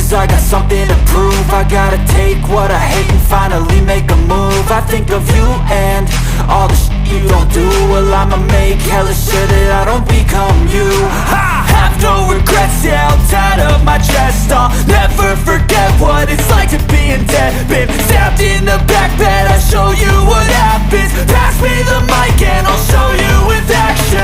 lose, I got something to prove. I gotta take what I hate and finally make a move. I think of you and all the shit you don't do. Well, I'ma make hella sure that I don't become you. I have no regrets, yeah, I'll tie up my chest. I'll never forget what it's like to be in debt. Been stabbed in the back bed, I'll show you what happens. Pass me the mic and I'll show you with action.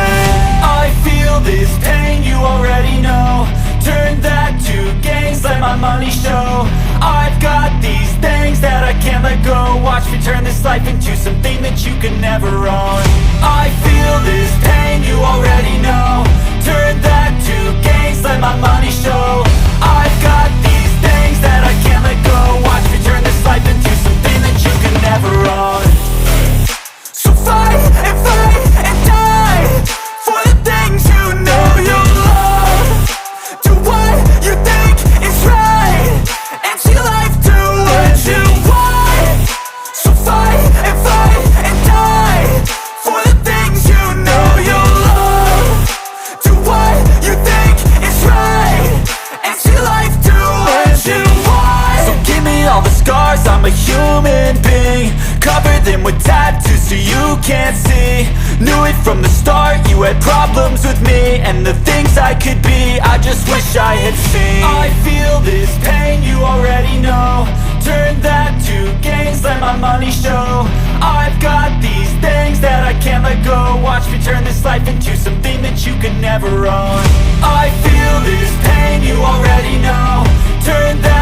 I feel this pain, you already know. Turn that to gains, let my money show. I've got these things that I can't let go. Watch me turn this life into something that you can never own. I feel this pain, you already know. Turn that to gains, let my money show. I've got these things that I can't let go. Watch me turn this life into something that you can never own. So fight and die for the things you know you love. Do what you think is right and see life do what you want. So fight and die for the things you know you love. Do what you think is right and see life do what you want. So give me all the scars, I'm a human being. Cover them with tattoos so you can't see. Knew it from the start, you had problems with me and the things I could be, I just wish I had seen. I feel this pain, you already know. Turn that to gains, let my money show. I've got these things that I can't let go. Watch me turn this life into something that you can never own. I feel this pain, you already know. Turn that